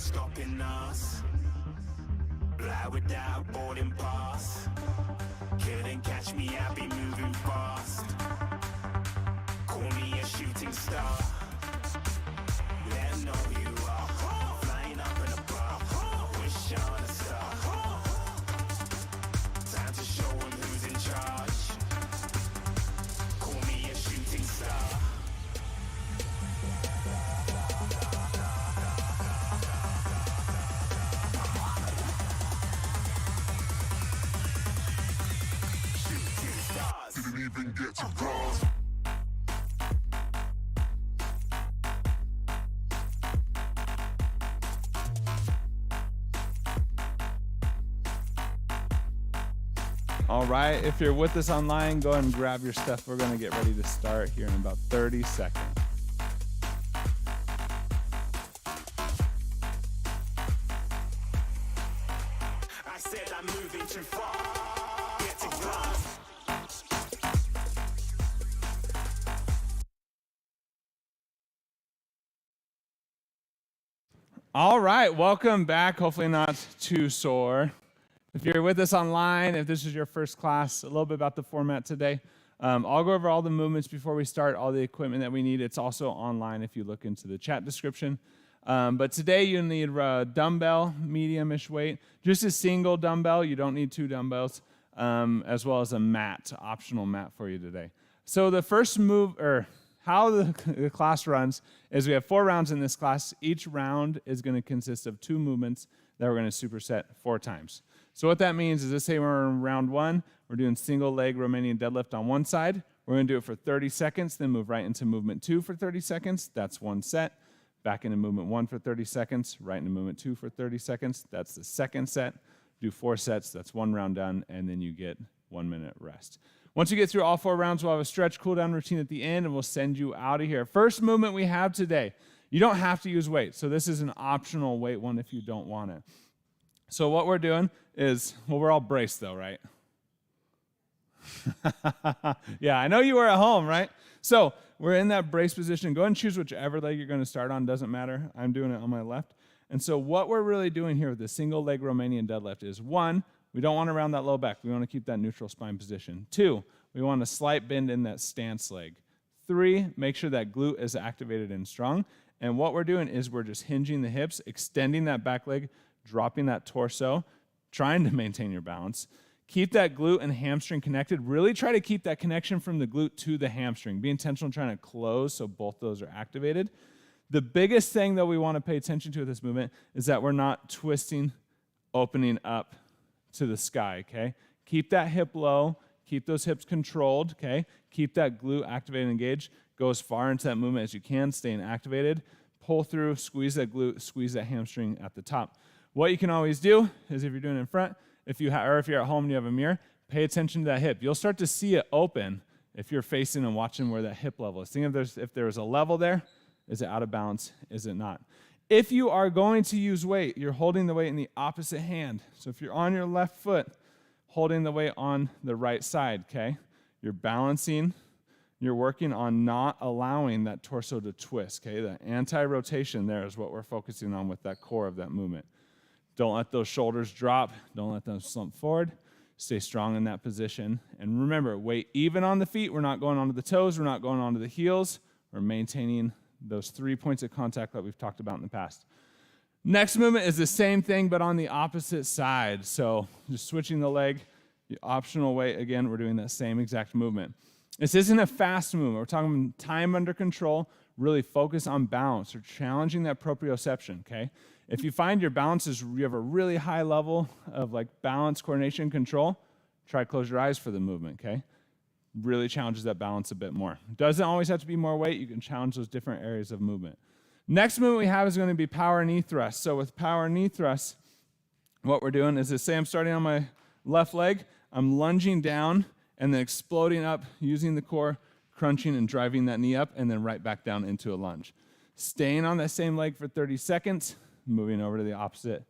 stopping us. Fly without boarding pass. Couldn't catch me, I be moving fast. Call me a shooting star. Let 'em know who you are. Flying up in a bar. Wish on a star. Time to show 'em who's in charge. Call me a shooting star. Didn't even get to cross. All right, if you're with us online, go ahead and grab your stuff. We're going to get ready to start here in about 30 seconds. I said I'm moving too far. Get to class. All right, welcome back. Hopefully not too sore. If you're with us online, if this is your first class, a little bit about the format today. I'll go over all the movements before we start, all the equipment that we need. It's also online if you look into the chat description. But today you'll need a dumbbell, medium-ish weight, just a single dumbbell. You don't need two dumbbells, as well as a mat, optional mat for you today. So the first move, or how the class runs, is we have 4 rounds in this class. Each round is going to consist of 2 movements that we're going to superset 4 times. So what that means is, let's say we're in round 1, we're doing single leg Romanian deadlift on one side. We're going to do it for 30 seconds, then move right into movement 2 for 30 seconds. That's 1 set. Back into movement 1 for 30 seconds, right into movement 2 for 30 seconds. That's the second set. Do 4 sets, that's 1 round done, and then you get 1 minute rest. Once you get through all 4 rounds, we'll have a stretch cool down routine at the end, and we'll send you out of here. First movement we have today, you don't have to use weight, so this is an optional weight one if you don't want it. So what we're doing is, well, we're all braced though, right? Yeah, I know you were at home, right? So we're in that brace position. Go ahead and choose whichever leg you're going to start on. Doesn't matter. I'm doing it on my left. And so what we're really doing here with the single leg Romanian deadlift is, 1, we don't want to round that low back. We want to keep that neutral spine position. 2, we want a slight bend in that stance leg. 3, make sure that glute is activated and strong. And what we're doing is we're just hinging the hips, extending that back leg, dropping that torso, trying to maintain your balance. Keep that glute and hamstring connected. Really try to keep that connection from the glute to the hamstring. Be intentional in trying to close so both those are activated. The biggest thing that we want to pay attention to with this movement is that we're not twisting, opening up to the sky, okay? Keep that hip low. Keep those hips controlled, okay? Keep that glute activated and engaged. Go as far into that movement as you can, staying activated. Pull through, squeeze that glute, squeeze that hamstring at the top. What you can always do is, if you're doing it in front, or if you're at home and you have a mirror, pay attention to that hip. You'll start to see it open if you're facing and watching where that hip level is. Think if there's a level there, is it out of balance? Is it not? If you are going to use weight, you're holding the weight in the opposite hand. So if you're on your left foot, holding the weight on the right side, okay? You're balancing. You're working on not allowing that torso to twist, okay? The anti-rotation there is what we're focusing on with that core of that movement. Don't let those shoulders drop. Don't let them slump forward. Stay strong in that position. And remember, weight even on the feet. We're not going onto the toes. We're not going onto the heels. We're maintaining those 3 points of contact that we've talked about in the past. Next movement is the same thing, but on the opposite side. So just switching the leg, the optional weight. Again, we're doing that same exact movement. This isn't a fast movement. We're talking time under control. Really focus on balance. We're challenging that proprioception, okay? If you find your balance is, you have a really high level of like balance, coordination, control, try to close your eyes for the movement, okay? Really challenges that balance a bit more. Doesn't always have to be more weight. You can challenge those different areas of movement. Next movement we have is going to be power knee thrust. So with power knee thrust, what we're doing is, say I'm starting on my left leg, I'm lunging down and then exploding up, using the core, crunching and driving that knee up, and then right back down into a lunge. Staying on that same leg for 30 seconds, moving over to the opposite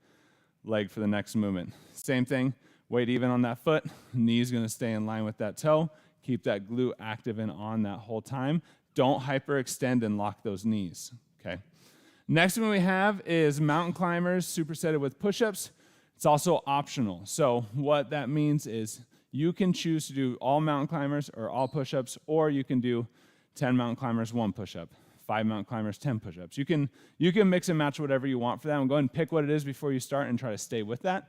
leg for the next movement. Same thing, weight even on that foot, knee's going to stay in line with that toe. Keep that glute active and on that whole time. Don't hyperextend and lock those knees, okay? Next one we have is mountain climbers supersetted with push-ups. It's also optional. So what that means is you can choose to do all mountain climbers or all push-ups, or you can do 10 mountain climbers, 1 push-up, 5 mountain climbers, 10 push-ups. You can mix and match whatever you want for that, and go ahead and pick what it is before you start and try to stay with that.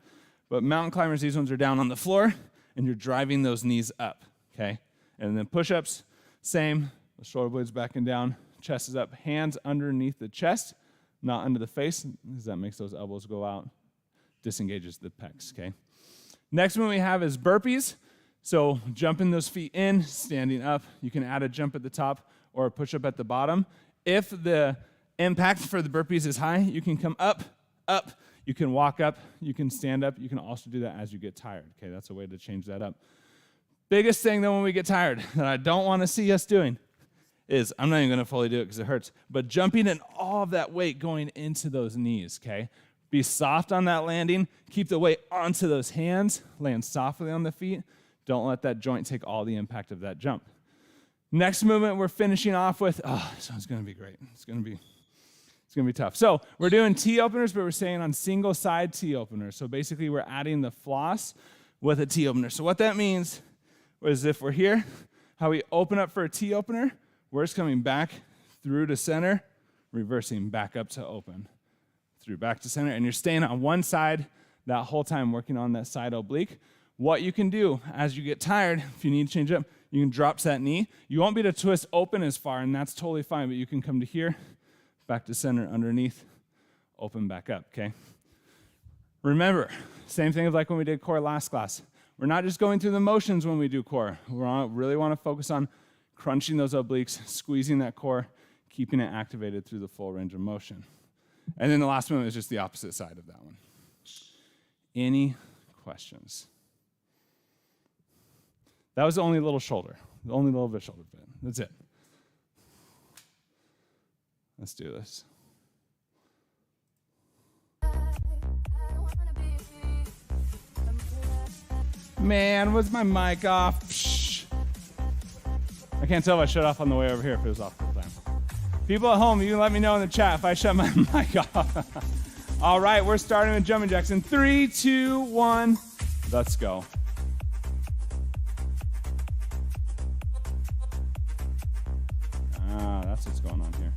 But mountain climbers, these ones are down on the floor, and you're driving those knees up, okay? And then push-ups, same, the shoulder blades back and down, chest is up, hands underneath the chest, not under the face, because that makes those elbows go out, disengages the pecs, okay? Next one we have is burpees. So jumping those feet in, standing up. You can add a jump at the top or a push-up at the bottom. If the impact for the burpees is high, you can come up, up. You can walk up. You can stand up. You can also do that as you get tired. Okay, that's a way to change that up. Biggest thing, though, when we get tired that I don't want to see us doing is, I'm not even going to fully do it because it hurts, but jumping and all of that weight going into those knees, okay? Be soft on that landing. Keep the weight onto those hands. Land softly on the feet. Don't let that joint take all the impact of that jump. Next movement we're finishing off with, this one's going to be great. It's going to be tough. So we're doing T openers, but we're staying on single side T openers. So basically we're adding the floss with a T opener. So what that means is if we're here, how we open up for a T opener, we're just coming back through to center, reversing back up to open, through back to center, and you're staying on one side that whole time working on that side oblique. What you can do as you get tired, if you need to change up, you can drop that knee. You won't be able to twist open as far, and that's totally fine, but you can come to here, back to center, underneath, open back up, okay? Remember, same thing as like when we did core last class. We're not just going through the motions when we do core. We really want to focus on crunching those obliques, squeezing that core, keeping it activated through the full range of motion. And then the last one is just the opposite side of that one. Any questions? That was the only little shoulder, the only little bit shoulder bit. That's it. Let's do this. Man, was my mic off? Psh. I can't tell if I shut off on the way over here if it was off the time. People at home, you can let me know in the chat if I shut my mic off. All right, we're starting with jumping jacks in 3, 2, 1. Let's go. That's what's going on here.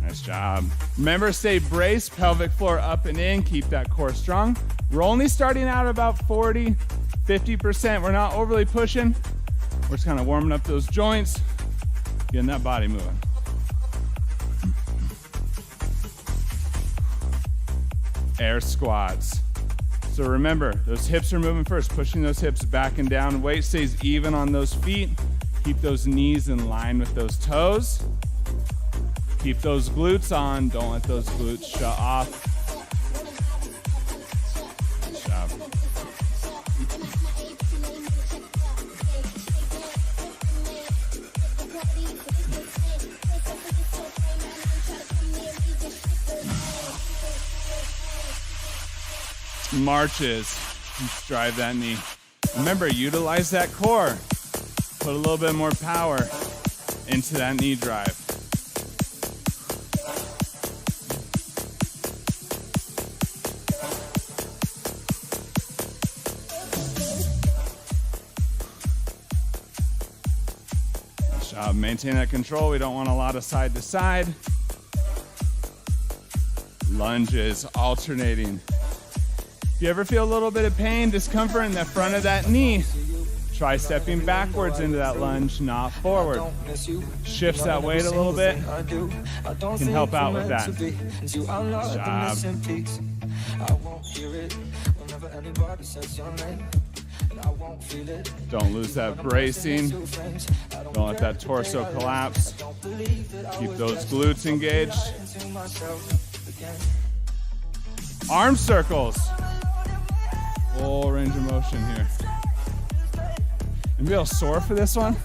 Nice job. Remember, stay braced, pelvic floor up and in. Keep that core strong. We're only starting out about 40, 50%. We're not overly pushing. We're just kind of warming up those joints, getting that body moving. Air squats. So remember, those hips are moving first, pushing those hips back and down. Weight stays even on those feet. Keep those knees in line with those toes. Keep those glutes on. Don't let those glutes shut off. Good job. Marches. Just drive that knee. Remember, utilize that core. Put a little bit more power into that knee drive. Nice job. Maintain that control. We don't want a lot of side to side. Lunges, alternating. If you ever feel a little bit of pain, discomfort in the front of that knee, try stepping backwards into that lunge, not forward. Shifts that weight a little bit. Can help out with that. Good job. Don't lose that bracing. Don't let that torso collapse. Keep those glutes engaged. Arm circles. Full range of motion here. Anybody else sore for this one?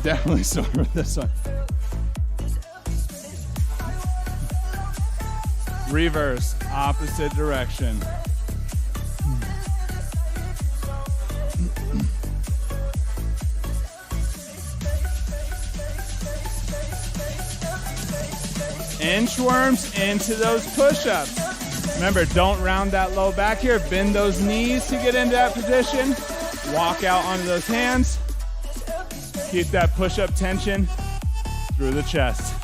Definitely sore for this one. Reverse, opposite direction. Inchworms into those push-ups. Remember, don't round that low back here. Bend those knees to get into that position. Walk out onto those hands. Keep that push-up tension through the chest.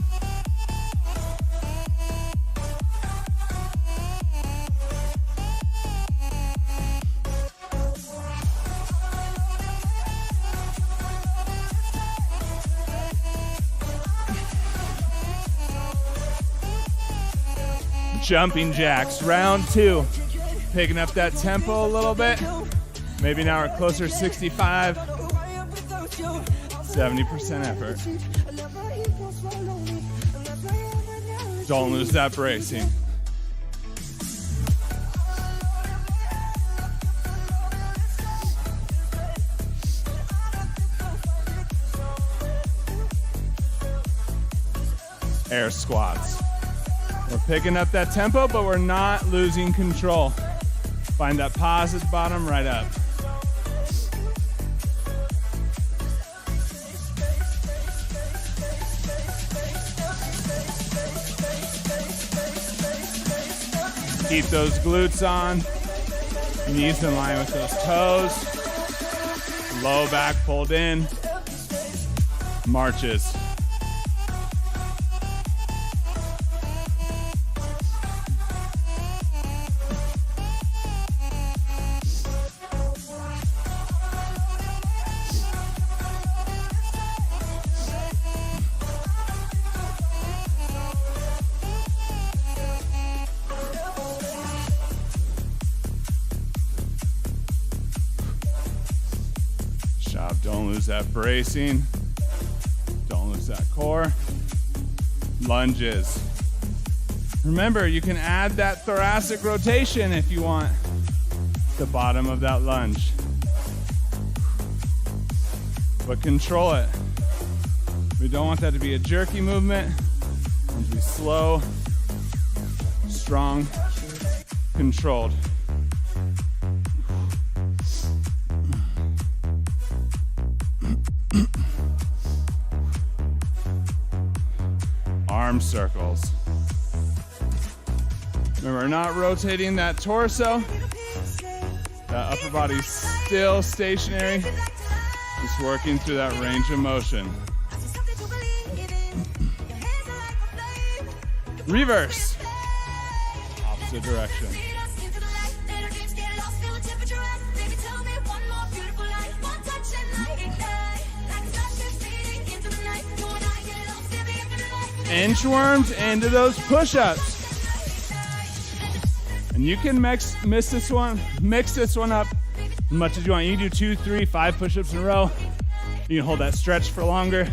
Jumping jacks, round 2. Picking up that tempo a little bit. Maybe now we're closer to 65, 70% effort. Don't lose that bracing. Air squats. We're picking up that tempo, but we're not losing control. Find that pause at the bottom, right up. Keep those glutes on. Knees in line with those toes. Low back pulled in. Marches. Don't lose that bracing. Don't lose that core. Lunges. Remember, you can add that thoracic rotation if you want. The bottom of that lunge. But control it. We don't want that to be a jerky movement. It wants to be slow, strong, controlled. Arm circles. Remember, not rotating that torso. That upper body's still stationary. Just working through that range of motion. Reverse. Opposite direction. Inchworms into those push-ups. And you can mix this one up as much as you want. You can do 2, 3, 5 push-ups in a row. You can hold that stretch for longer.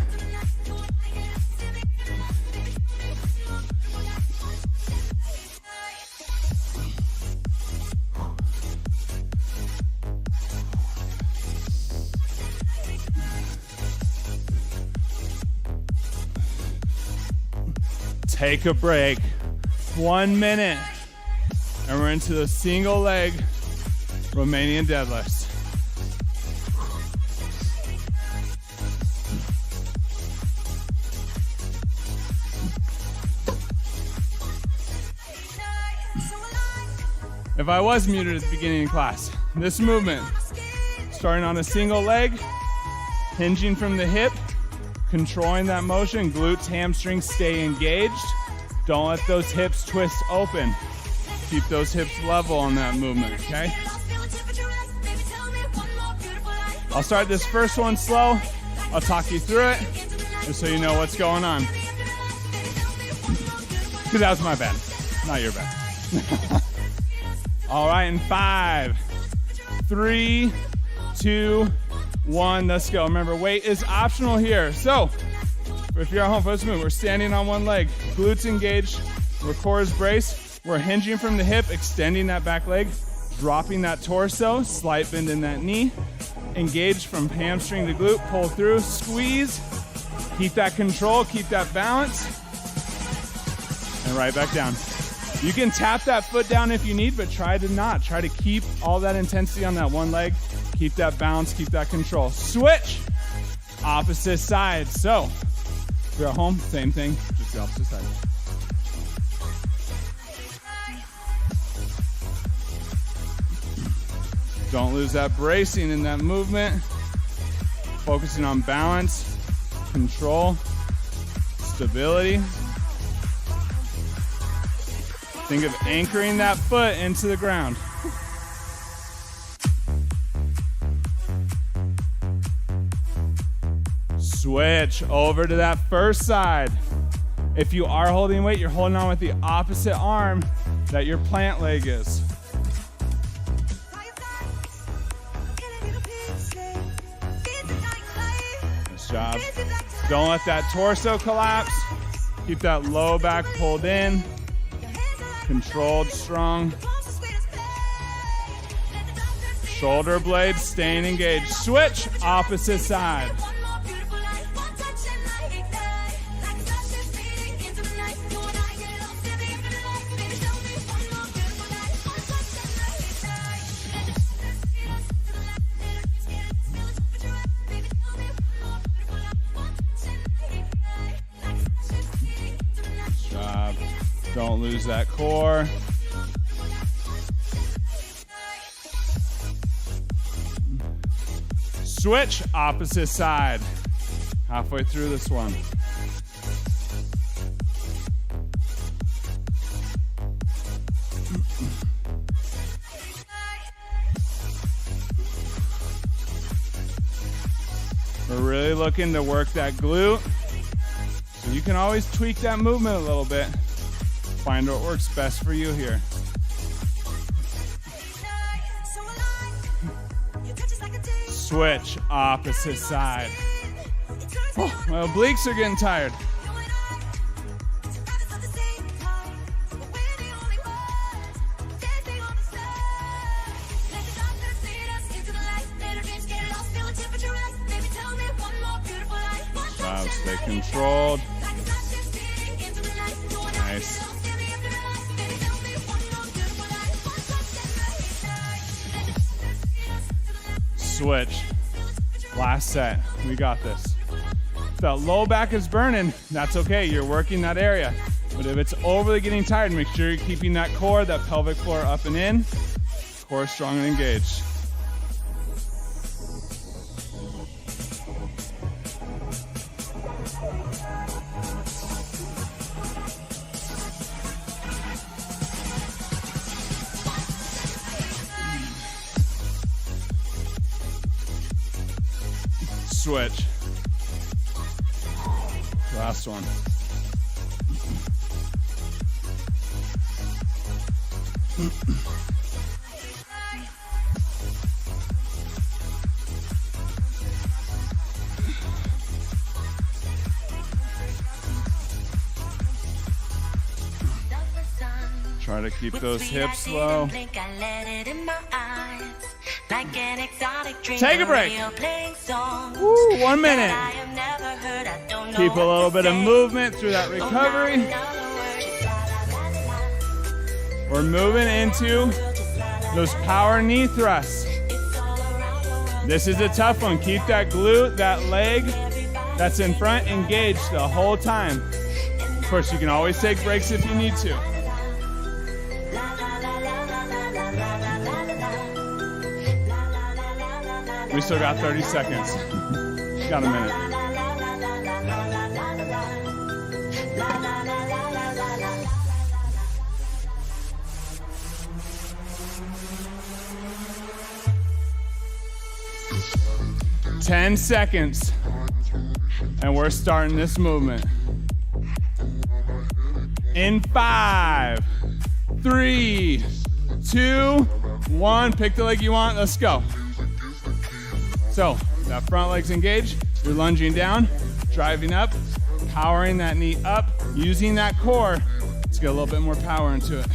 Take a break. 1 minute. And we're into the single leg Romanian deadlifts. If I was muted at the beginning of class, this movement, starting on a single leg, hinging from the hip, controlling that motion, glutes, hamstrings stay engaged. Don't let those hips twist open. Keep those hips level on that movement, okay? I'll start this first one slow. I'll talk you through it, just so you know what's going on. Because that was my bad, not your bad. All right, in 5, 3, 2, 1, let's go. Remember, weight is optional here. So, if you're at home for this move, we're standing on one leg, glutes engaged, our core is braced. We're hinging from the hip, extending that back leg, dropping that torso, slight bend in that knee, engage from hamstring to glute, pull through, squeeze, keep that control, keep that balance, and right back down. You can tap that foot down if you need, but try to not. Try to keep all that intensity on that one leg. Keep that balance, keep that control. Switch, opposite side. So, if you're at home, same thing, just the opposite side. Don't lose that bracing in that movement. Focusing on balance, control, stability. Think of anchoring that foot into the ground. Switch over to that first side. If you are holding weight, you're holding on with the opposite arm that your plant leg is. Nice job. Don't let that torso collapse. Keep that low back pulled in. Controlled, strong. Shoulder blades staying engaged. Switch, opposite side. Job. Don't lose that core. Switch, opposite side. Halfway through this one. We're really looking to work that glute. So you can always tweak that movement a little bit. Find what works best for you here. Switch, opposite side. Oh, my obliques are getting tired. Stay controlled. Nice. Switch. Last set. We got this. If that low back is burning, that's okay. You're working that area. But if it's overly getting tired, make sure you're keeping that core, that pelvic floor up and in. Core strong and engaged. Switch. Last one. Try to keep those hips low. Take a break. Woo, 1 minute. Keep a little bit of movement through that recovery. We're moving into those power knee thrusts. This is a tough one. Keep that glute, that leg that's in front engaged the whole time. Of course, you can always take breaks if you need to. We still got 30 seconds. Got a minute. Ten seconds, and we're starting this movement. In 5, 3, 2, 1. Pick the leg you want. Let's go. So that front leg's engaged. You're lunging down, driving up, powering that knee up, using that core to get a little bit more power into it.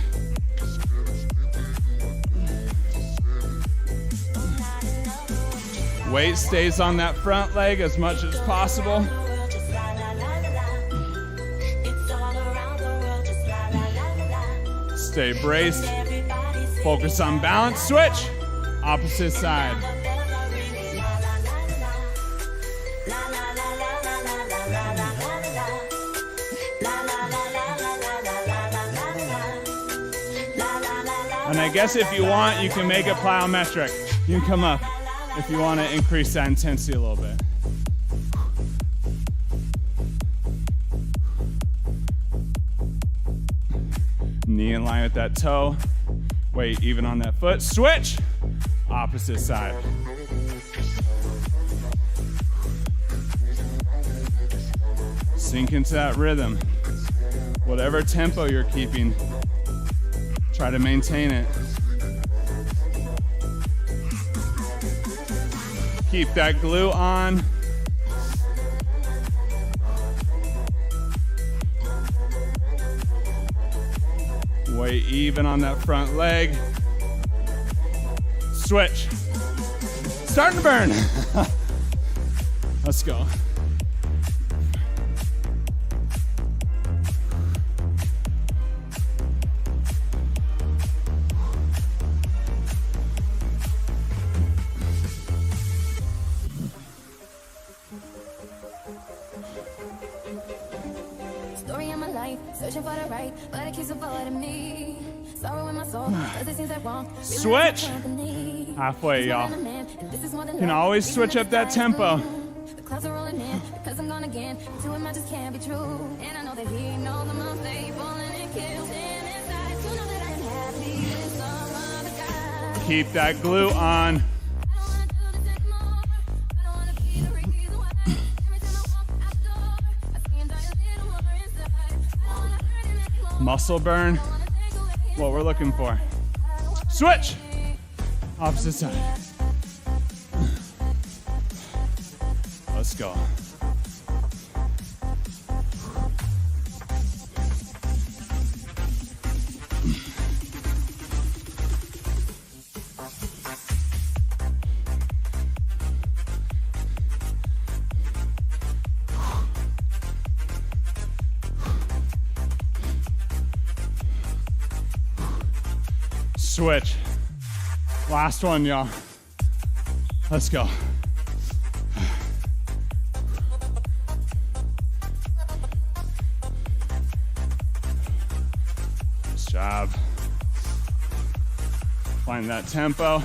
Weight stays on that front leg as much as possible. Stay braced. Focus on balance. Switch. Opposite side. And I guess if you want, you can make it plyometric. You can come up if you want to increase that intensity a little bit. Knee in line with that toe. Weight even on that foot. Switch. Opposite side. Sink into that rhythm. Whatever tempo you're keeping, try to maintain it. Keep that glute on. Weight even on that front leg. Switch. Starting to burn. Let's go. Story of my life, searching for the right, but it keeps avoiding me. Sorrow in my soul, cause it seems that wrong. Switch. Halfway, y'all. You can always switch up that tempo. The clouds are rolling in, because I'm gone again. To him, I just can't be true. And I know that he knows I'm unstable, and it kills him inside. To know that I'm happy with some other guy. Keep that glute on. Muscle burn, what we're looking for. Switch, opposite side. Let's go. Switch. Last one, y'all. Let's go. Nice job. Find that tempo.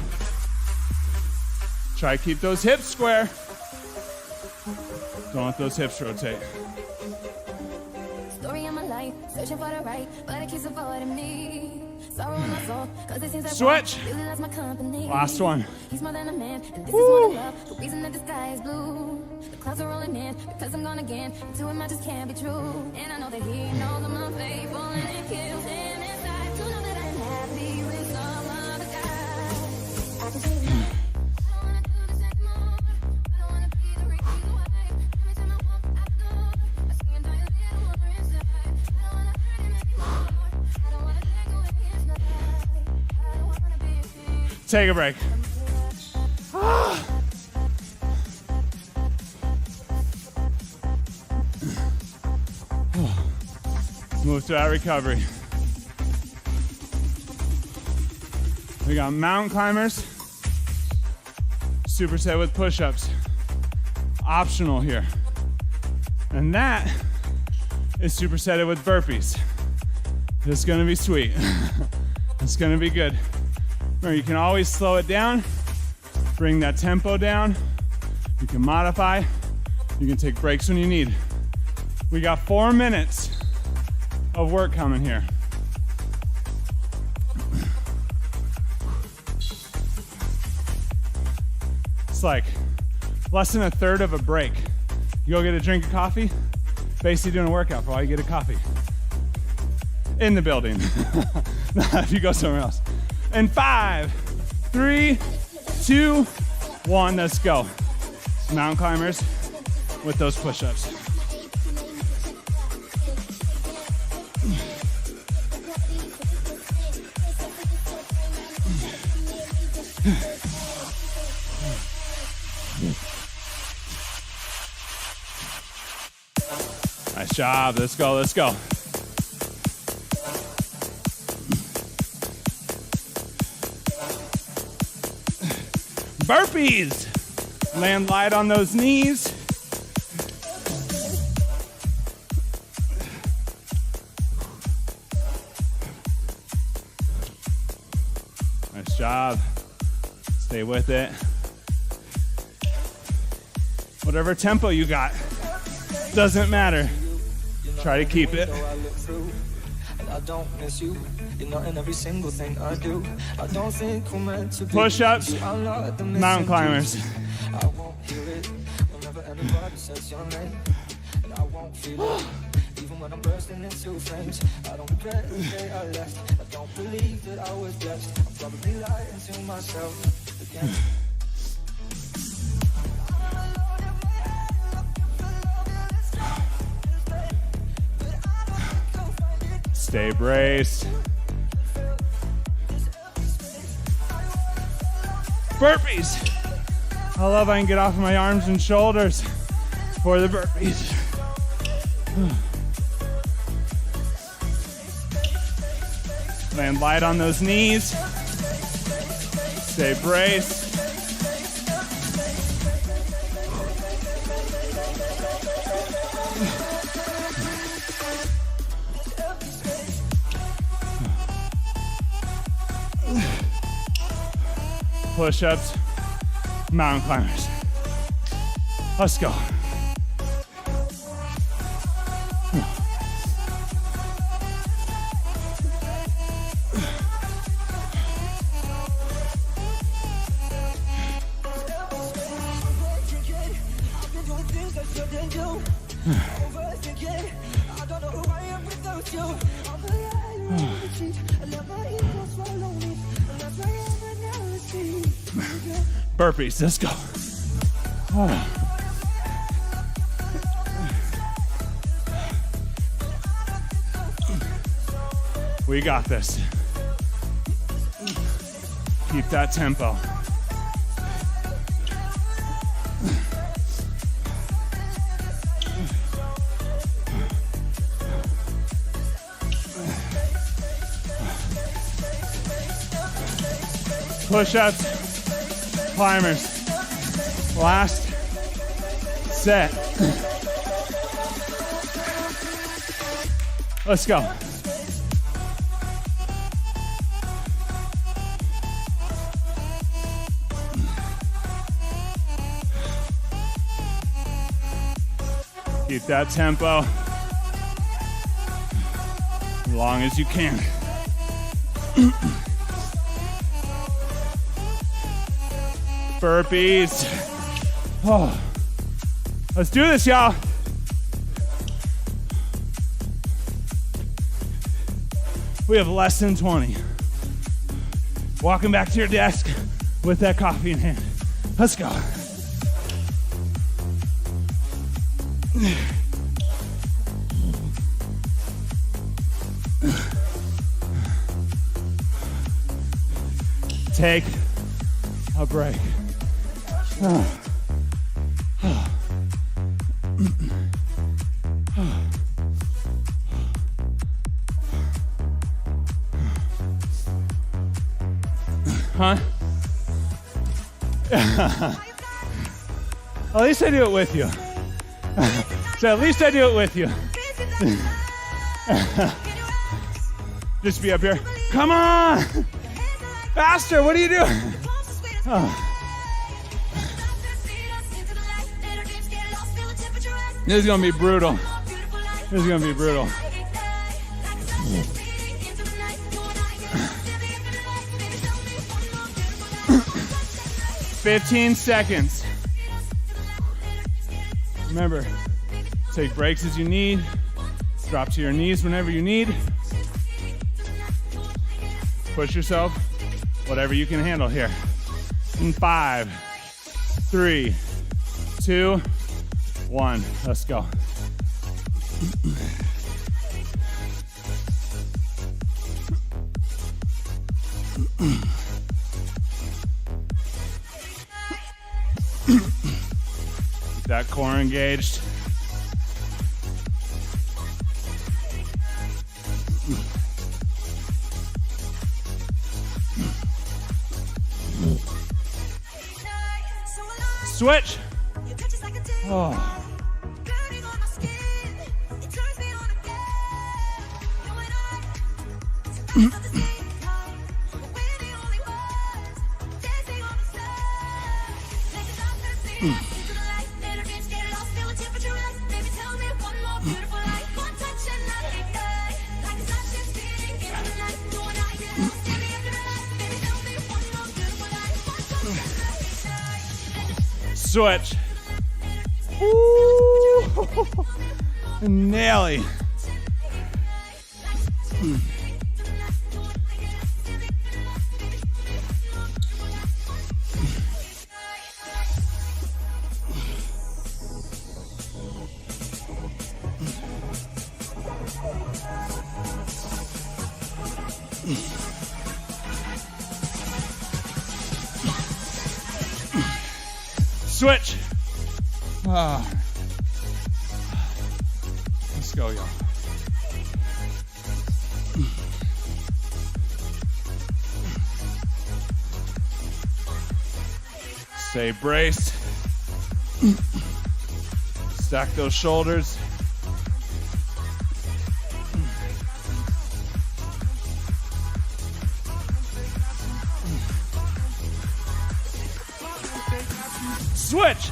Try to keep those hips square. Don't let those hips rotate. Story of my life, searching for the right, but it keeps avoiding me. Sorrow in my soul, cause it seems that switch. Really loves my company. Last one. He's more than a man, and this is more than love. The reason that the sky is blue. The clouds are rolling in, because I'm gone again. To him, I just can't be true. And I know that he knows I'm unfaithful, and it kills him inside. To know that I'm happy with some other guy. I can see him. I don't wanna do this anymore. I don't wanna be the reason why. Every time I walk out the door, I see him die a little more inside. I don't wanna hurt him anymore. I don't wanna take away his life. I don't wanna be a king. Take a break. Move to our recovery. We got mountain climbers, superset with push-ups. Optional here. And that is supersetted with burpees. This is gonna be sweet. It's gonna be good. Remember, you can always slow it down, bring that tempo down. You can modify. You can take breaks when you need. We got 4 minutes of work coming here. It's like less than a third of a break. You go get a drink of coffee, basically doing a workout for while you get a coffee. In the building. If you go somewhere else. In 5, 3, 2, 1, let's go. Mountain climbers with those push-ups. Nice job. Let's go. Let's go. Burpees. Land light on those knees. Nice job. Let's Stay with it. Whatever tempo you got, doesn't matter. Try to keep it. Push-ups, mountain climbers. Even when I'm bursting into flames, I don't regret the day I left. I don't believe that I was blessed. I'm probably lying to myself again. Stay braced. Burpees. I love I can get off my arms and shoulders for the burpees. Land light on those knees. Stay braced. Push-ups, mountain climbers. Let's go. Burpees, let's go. We got this. Keep that tempo. Push-ups, climbers. Last set. Let's go. Keep that tempo as long as you can. Burpees. Oh. Let's do this, y'all. We have less than 20. Walking back to your desk with that coffee in hand. Let's go. Take a break. Huh? At least I do it with you. So at least I do it with you. Just be up here. Come on! Faster, what are you doing? Oh. This is gonna be brutal. This is gonna be brutal. 15 seconds. Remember, take breaks as you need. Drop to your knees whenever you need. Push yourself, whatever you can handle here. In 5, 3, 2, 1. Let's go. Keep that core engaged. Switch. Oh. Switch. Woo! Nelly. Switch. Let's go, y'all. Stay braced. Stack those shoulders. Switch.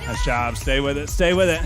Nice job. Stay with it. Stay with it.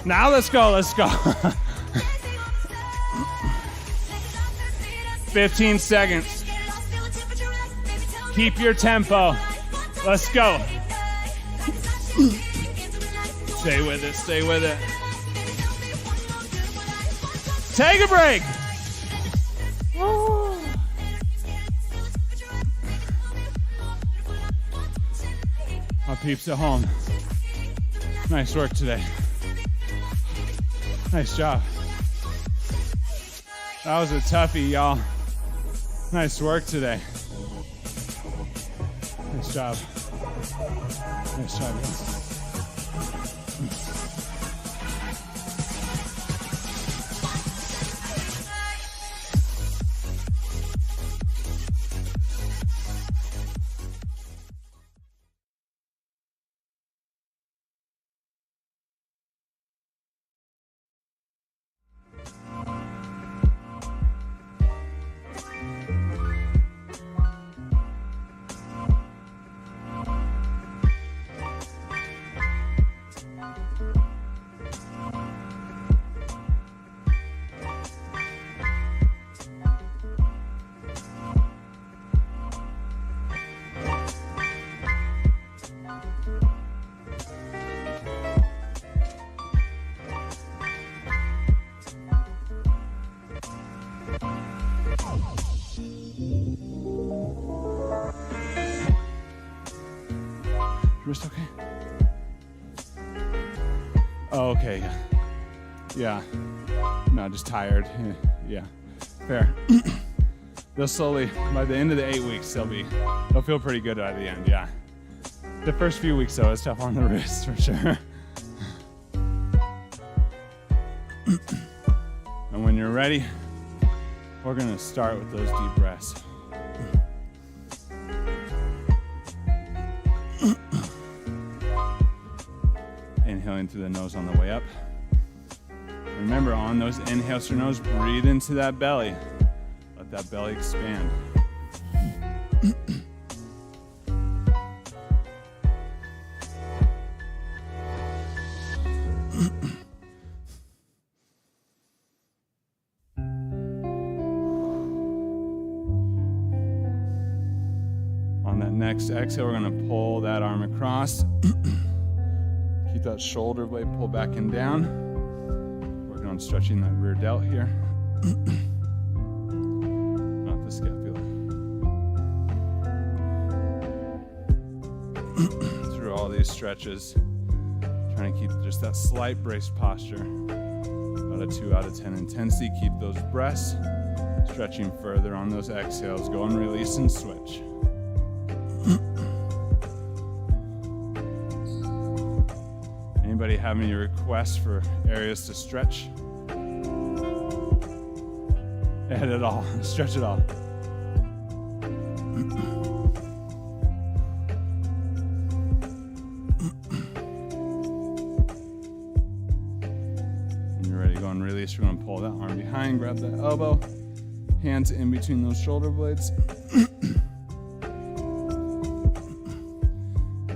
Now let's go, let's go. 15 seconds. Keep your tempo. Let's go. Stay with it, stay with it. Take a break. My peeps at home. Nice work today. Nice job. That was a toughie, y'all. Nice work today. Nice job. Nice job, y'all. Wrist okay? Oh, okay. Yeah. No, just tired. Yeah. Fair. They'll slowly, by the end of the 8 weeks, they'll feel pretty good by the end, yeah. The first few weeks, though, it's tough on the wrist, for sure. And when you're ready, We're gonna start with those deep breaths. Inhaling through the nose on the way up. Remember, on those inhales through nose, breathe into that belly. Let that belly expand. On that next exhale, we're going to pull that arm across. Keep that shoulder blade pulled back and down. Working on stretching that rear delt here. Not the scapula. Through all these stretches, trying to keep just that slight braced posture. About a 2 out of 10 intensity. Keep those breaths. Stretching further on those exhales. Go and release and switch. Anybody have any requests for areas to stretch? Hit it all. Stretch it all. When you're ready, go and release. We're going to pull that arm behind, grab that elbow, hands in between those shoulder blades.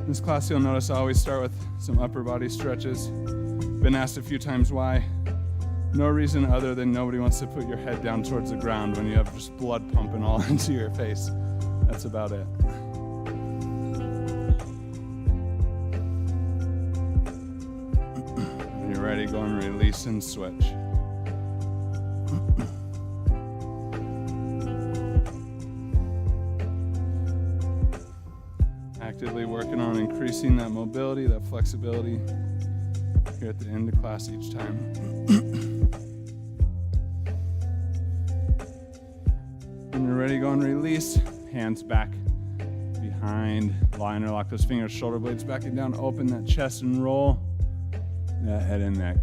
This class, you'll notice I always start with some upper body stretches. Been asked a few times why. No reason other than nobody wants to put your head down towards the ground when you have just blood pumping all into your face. That's about it. When you're ready, go and release and switch. Actively working on increasing that mobility, that flexibility here at the end of class each time. When you're ready, go and release. Hands back behind, line or lock those fingers, shoulder blades back and down. Open that chest and roll that head and neck.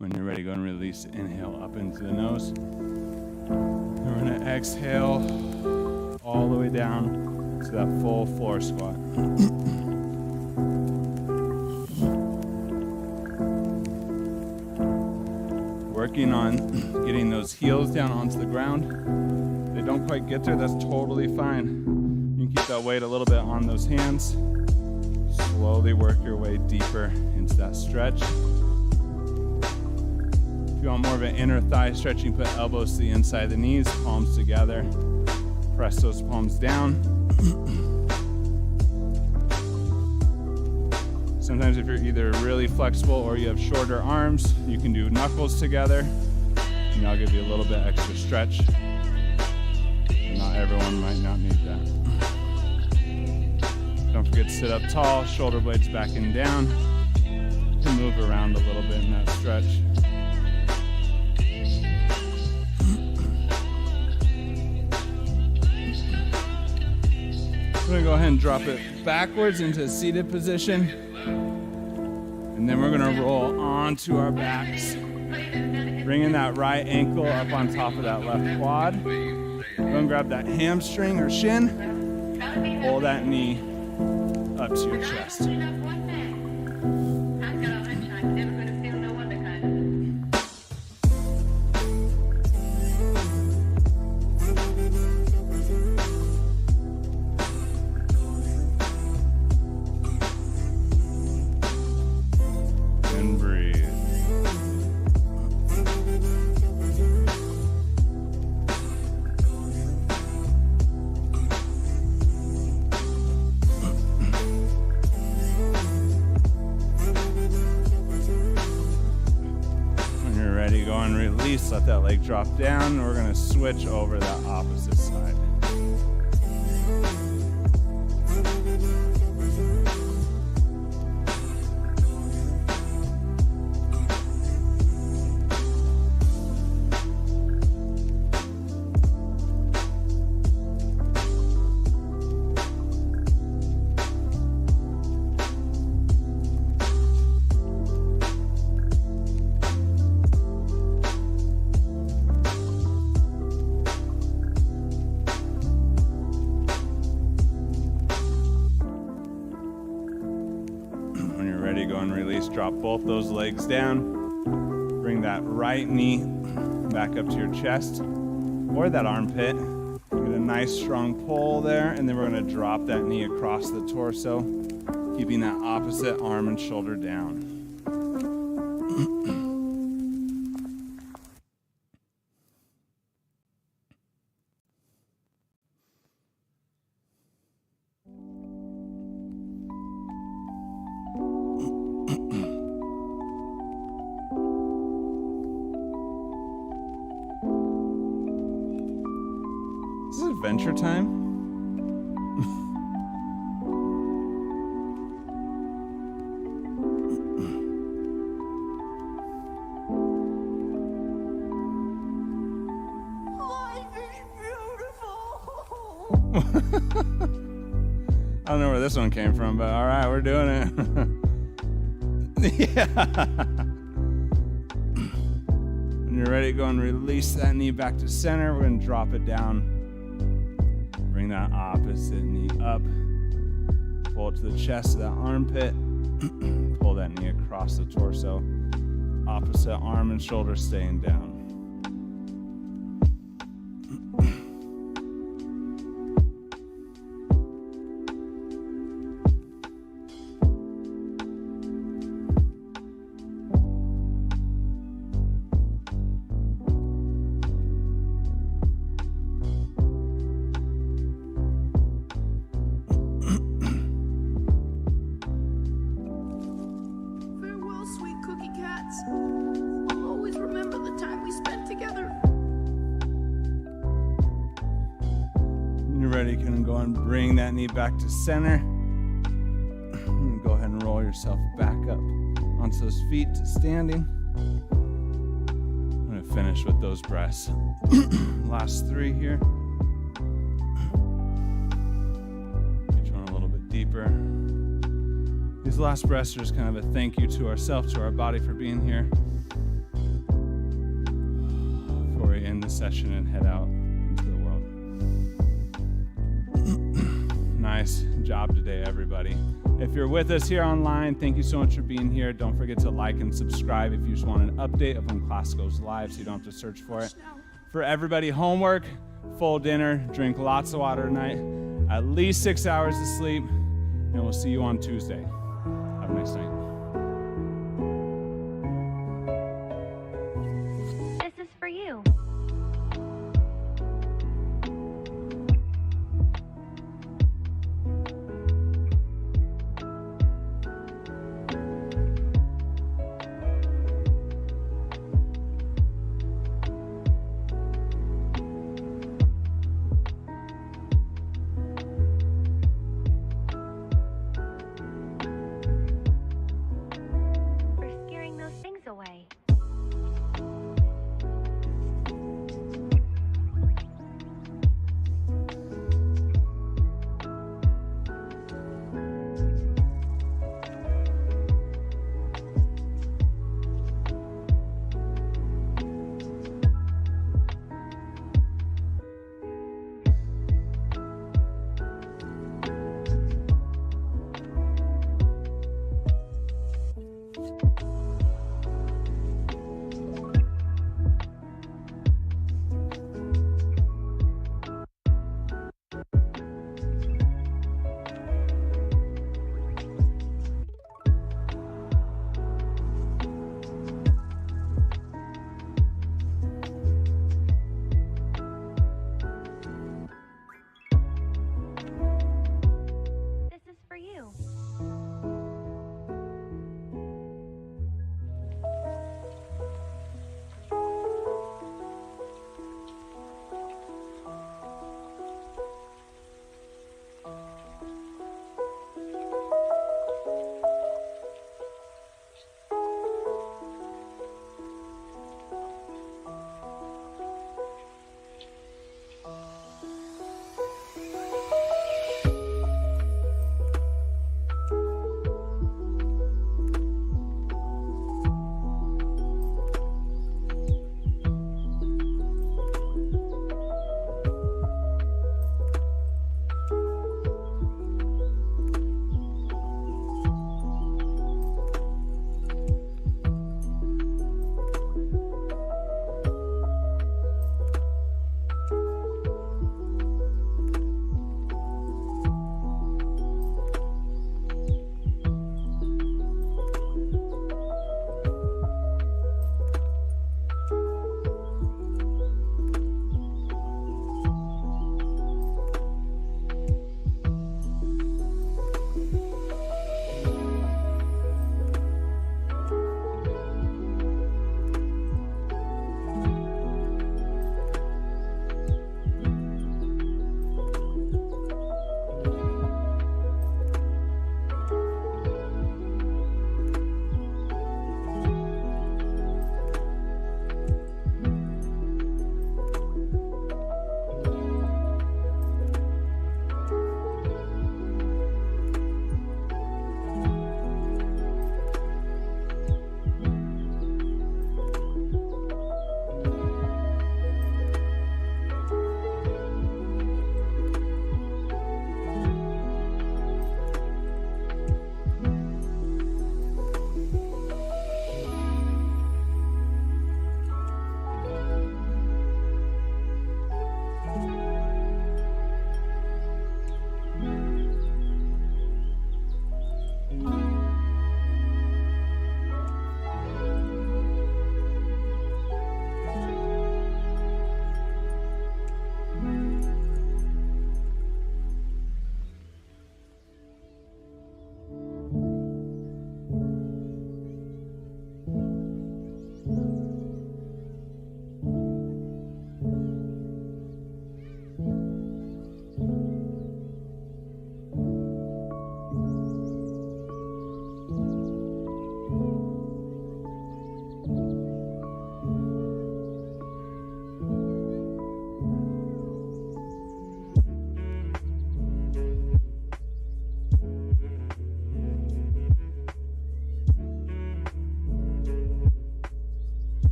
When you're ready, go and release. Inhale up into the nose. And we're going to exhale all the way down to that full floor squat. Working on getting those heels down onto the ground. If they don't quite get there, that's totally fine. You can keep that weight a little bit on those hands. Slowly work your way deeper into that stretch. If you want more of an inner thigh stretch, you can put elbows to the inside of the knees, palms together. Press those palms down. Sometimes if you're either really flexible or you have shorter arms, you can do knuckles together. And that'll give you a little bit extra stretch. And not everyone might not need that. Don't forget to sit up tall, shoulder blades back and down. You can move around a little bit in that stretch. We're going to go ahead and drop it backwards into a seated position. And then we're going to roll onto our backs. Bringing that right ankle up on top of that left quad. Go and grab that hamstring or shin. Pull that knee up to your chest. Let that leg drop down, and we're going to switch over that opposite side. go and release. Drop both those legs down. Bring that right knee back up to your chest or that armpit. Get a nice strong pull there, and then we're going to drop that knee across the torso, keeping that opposite arm and shoulder down. Is this adventure time? I don't know where this one came from, but all right, we're doing it. Yeah. When you're ready, go and release that knee back to center. We're going to drop it down. Bring that opposite knee up. Pull it to the chest of that armpit. Pull that knee across the torso. Opposite arm and shoulder staying down. Back to center. Go ahead and roll yourself back up onto those feet to standing. I'm going to finish with those breaths. Last 3 here. Each one a little bit deeper. These last breaths are just kind of a thank you to ourselves, to our body for being here. Before we end the session and head out into the world. Nice job today, everybody. If you're with us here online, thank you so much for being here. Don't forget to like and subscribe if you just want an update of when class goes live so you don't have to search for it. For everybody, homework, full dinner, drink lots of water tonight, at least 6 hours of sleep, and we'll see you on Tuesday. Have a nice night.